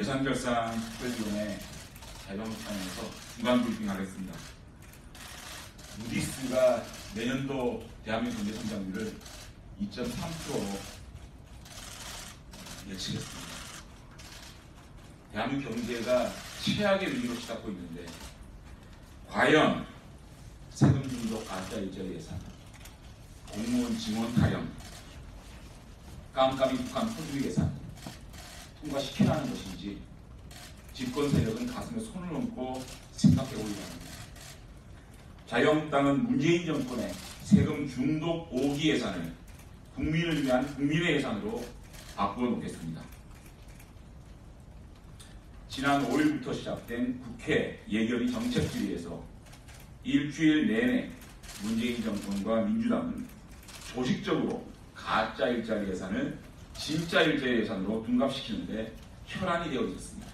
예산결산특별위원회 자유한국당에서 중간 브리핑하겠습니다. 무디스가 내년도 대한민국 경제 성장률을 2.3%로 예측했습니다. 대한민국 경제가 최악의 위기로 치닫고 있는데 과연 세금 중독 가짜 일자리 예산, 공무원 증원 타령, 깜깜이 북한 포주기 예산 통과시키라는 것인지 집권 세력은 가슴에 손을 얹고 생각해 보기로 합니다. 자유한국당은 문재인 정권의 세금 중독 5기 예산을 국민을 위한 국민의 예산으로 바꾸어 놓겠습니다. 지난 5일부터 시작된 국회 예결위 정책질의에서 일주일 내내 문재인 정권과 민주당은 조직적으로 가짜 일자리 예산을 진짜 일자리 예산으로 둔갑시키는데 혈안이 되어 있었습니다.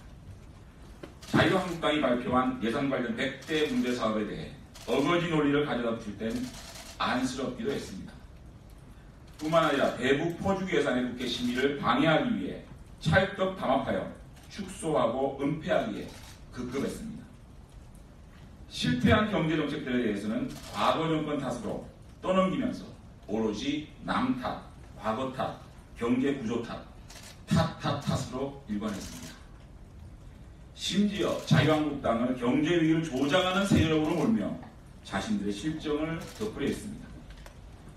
자유한국당이 발표한 예산 관련 100대 문제 사업에 대해 어거지 논리를 가져다 붙일 땐 안쓰럽기도 했습니다. 뿐만 아니라 대북 퍼주기 예산의 국회 심의를 방해하기 위해 찰떡 담합하여 축소하고 은폐하기에 급급했습니다. 실패한 경제정책들에 대해서는 과거 정권 탓으로 떠넘기면서 오로지 남 탓, 과거 탓, 경제 구조 탓, 탓으로 일관했습니다. 심지어 자유한국당을 경제 위기를 조장하는 세력으로 몰며 자신들의 실정을 덮으려 했습니다.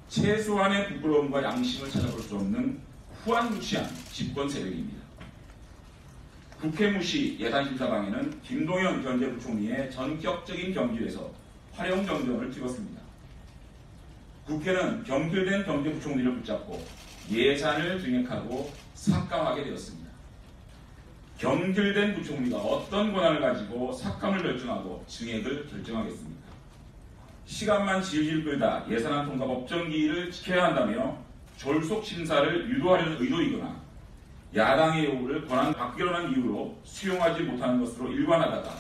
최소한의 부끄러움과 양심을 찾아볼 수 없는 후한무치한 집권 세력입니다. 국회 무시 예산심사방에는 김동연 경제부총리의 전격적인 경질에서 활용정정을 찍었습니다. 국회는 경질된 경제부총리를 붙잡고 예산을 증액하고 삭감하게 되었습니다. 경질된 부총리가 어떤 권한을 가지고 삭감을 결정하고 증액을 결정하겠습니까? 시간만 질질 끌다 예산안 통과 법정기일을 지켜야 한다며 졸속 심사를 유도하려는 의도이거나 야당의 요구를 권한 바뀌려는 이유로 수용하지 못하는 것으로 일관하다가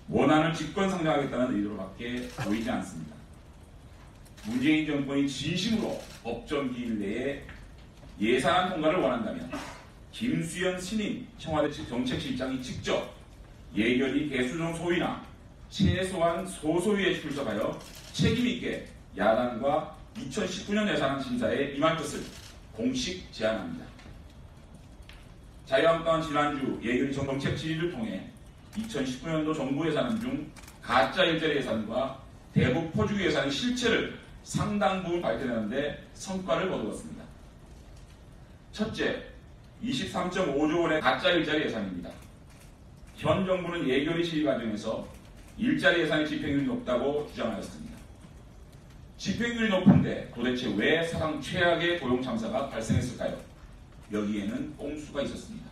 원안을 직권상정하겠다는 의도로밖에 보이지 않습니다. 문재인 정권이 진심으로 법정기일 내에 예산안 통과를 원한다면 김수현 신임 청와대 정책실장이 직접 예결위 개수정 소위나 최소한 소소위에 출석하여 책임있게 야당과 2019년 예산안 심사에 임할 것을 공식 제안합니다. 자유한국당은 지난주 예결위 정책 질의를 통해 2019년도 정부 예산안 중 가짜 일자리 예산과 대북 퍼주기 예산의 실체를 상당 부분 밝혀내는데 성과를 거두었습니다. 첫째, 23.5조 원의 가짜 일자리 예산입니다. 현 정부는 예결위 시의 과정에서 일자리 예산의 집행률이 높다고 주장하였습니다. 집행률이 높은데 도대체 왜 사상 최악의 고용 참사가 발생했을까요? 여기에는 꼼수가 있었습니다.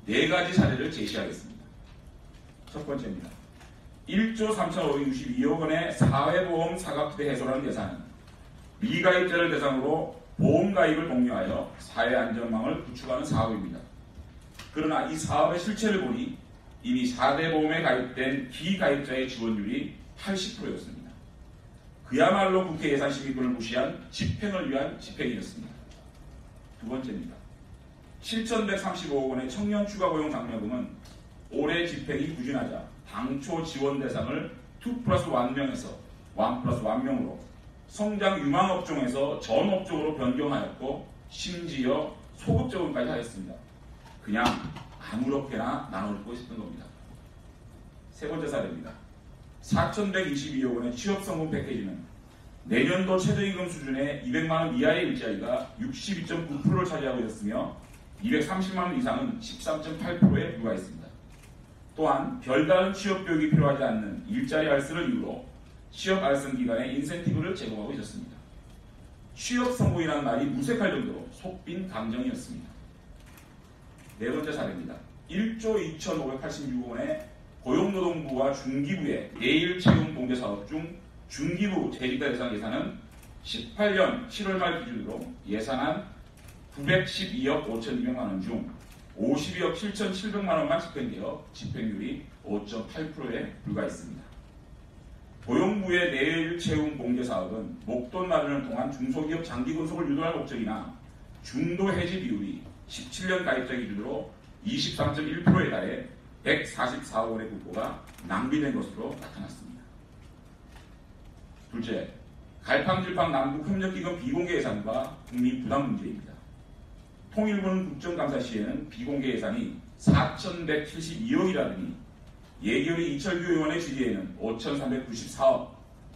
4가지 사례를 제시하겠습니다. 첫 번째입니다. 1조 3,562억 원의 사회보험 사각지대 해소라는 예산은 미가입자를 대상으로 보험가입을 독려하여 사회안전망을 구축하는 사업입니다. 그러나 이 사업의 실체를 보니 이미 4대 보험에 가입된 기가입자의 지원율이 80%였습니다. 그야말로 국회 예산심의권을 무시한 집행을 위한 집행이었습니다. 두 번째입니다. 7,135억 원의 청년 추가 고용 장려금은 올해 집행이 부진하자 당초 지원 대상을 2+1명에서 1+1명으로 성장 유망 업종에서 전 업종으로 변경하였고 심지어 소급 적용까지 하였습니다. 그냥 아무렇게나 나눠주고 있었던 겁니다. 세 번째 사례입니다. 4,122억 원의 취업성공 패키지는 내년도 최저임금 수준의 200만 원 이하의 일자리가 62.9%를 차지하고 있었으며 230만 원 이상은 13.8%에 불과했습니다. 또한 별다른 취업 교육이 필요하지 않는 일자리 알선을 이유로 취업 알선 기간에 인센티브를 제공하고 있었습니다. 취업 성공이라는 말이 무색할 정도로 속빈 감정이었습니다. 네 번째 사례입니다. 1조 2,586억 원의 고용노동부와 중기부의 내일 채용 공개 사업 중 중기부 재직자 대상 예산은 18년 7월 말 기준으로 예산안 912억 5,200만 원 중 52억 7,700만 원만 집행되어 집행률이 5.8%에 불과했습니다. 고용부의 내일 채용 공개 사업은 목돈 마련을 통한 중소기업 장기 근속을 유도할 목적이나 중도 해지 비율이 17년 가입자 기준으로 23.1%에 달해 144억 원의 국고가 낭비된 것으로 나타났습니다. 둘째, 갈팡질팡 남북협력기금 비공개 예산과 국민 부담 문제입니다. 통일부는 국정감사 시에는 비공개 예산이 4,172억이라더니 예결위 이철규 의원의 질의에는 5,394억,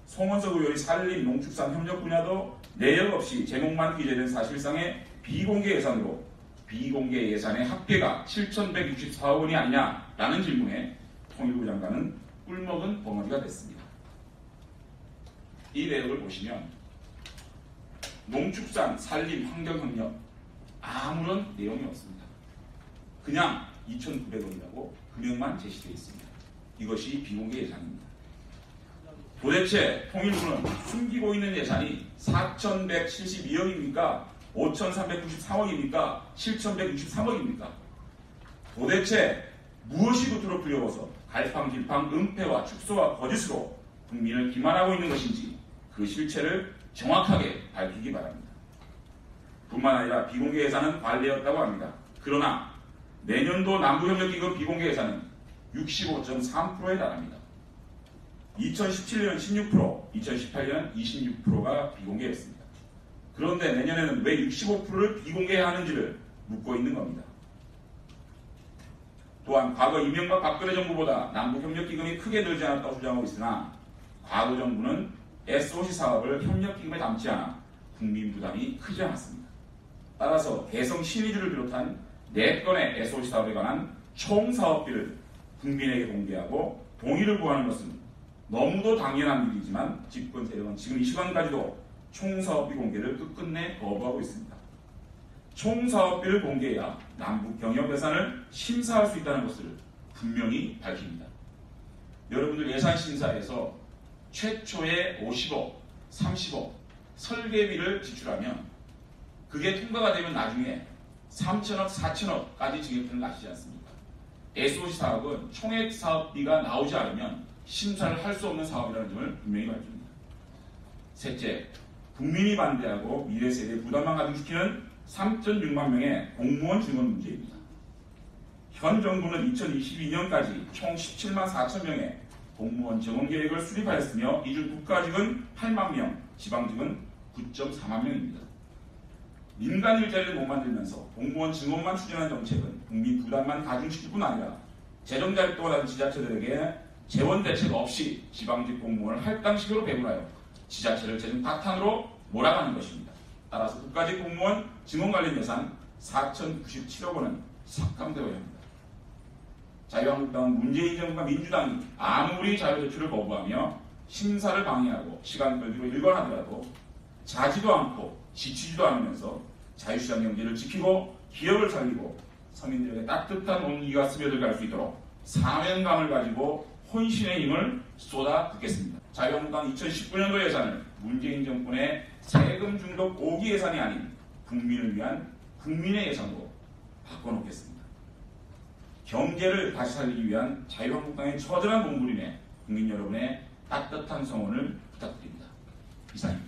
송원석 의원의 산림, 농축산 협력 분야도 내역 없이 제목만 기재된 사실상의 비공개 예산으로 비공개 예산의 합계가 7,164억 원이 아니냐라는 질문에 통일부 장관은 꿀먹은 벙어리가 됐습니다. 이 내역을 보시면 농축산, 산림, 환경협력 아무런 내용이 없습니다. 그냥 2,900원이라고 금액만 제시되어 있습니다. 이것이 비공개 예산입니다. 도대체 통일부는 숨기고 있는 예산이 4,172억입니까? 5,394억입니까? 7,163억입니까? 도대체 무엇이 그토록 두려워서 갈팡질팡 은폐와 축소와 거짓으로 국민을 기만하고 있는 것인지 그 실체를 정확하게 밝히기 바랍니다. 뿐만 아니라 비공개 예산은 관리되었다고 합니다. 그러나 내년도 남북협력기금 비공개 예산은 65.3%에 달합니다. 2017년은 16%, 2018년은 26%가 비공개였습니다. 그런데 내년에는 왜 65%를 비공개하는지를 묻고 있는 겁니다. 또한 과거 이명박 박근혜 정부보다 남북협력기금이 크게 늘지 않았다고 주장하고 있으나 과거 정부는 SOC 사업을 협력기금에 담지 않아 국민 부담이 크지 않았습니다. 따라서 개성 신의주를 비롯한 4건의 SOC 사업에 관한 총 사업비를 국민에게 공개하고 동의를 구하는 것은 너무도 당연한 일이지만 집권 세력은 지금 이 시간까지도 총 사업비 공개를 끝끝내 거부하고 있습니다. 총 사업비를 공개해야 남북 경협 예산을 심사할 수 있다는 것을 분명히 밝힙니다. 여러분들 예산 심사에서 최초의 50억, 30억 설계비를 지출하면 그게 통과가 되면 나중에 3천억, 4천억까지 증액되는 거 아시지 않습니까? SOC 사업은 총액 사업비가 나오지 않으면 심사를 할 수 없는 사업이라는 점을 분명히 밝힙니다. 셋째, 국민이 반대하고 미래 세대에 부담만 가중시키는 3.6만 명의 공무원 증원 문제입니다. 현 정부는 2022년까지 총 17만 4천 명의 공무원 증원 계획을 수립하였으며 이 중 국가직은 8만 명, 지방직은 9.4만 명입니다. 민간 일자리를 못 만들면서 공무원 증원만 추진하는 정책은 국민 부담만 가중시킬 뿐 아니라 재정자립도가 낮은 지자체들에게 재원 대책 없이 지방직 공무원을 할당식으로 배분하여 지자체를 재정 파탄으로 몰아가는 것입니다. 따라서 국가직 공무원 증원 관련 예산 4,097억 원은 삭감되어야 합니다. 자유한국당은 문재인 정부가 민주당이 아무리 자료제출을 거부하며 심사를 방해하고 시간 끌기로 일관하더라도 자지도 않고 지치지도 않으면서 자유시장 경제를 지키고 기업을 살리고 서민들에게 따뜻한 온기가 스며들게 할 수 있도록 사명감을 가지고 혼신의 힘을 쏟아붓겠습니다. 자유한국당 2019년도 예산을 문재인 정권의 세금 중독 5기 예산이 아닌 국민을 위한 국민의 예산으로 바꿔놓겠습니다. 경제를 다시 살리기 위한 자유한국당의 처절한 몸부림에 국민 여러분의 따뜻한 성원을 부탁드립니다. 이상입니다.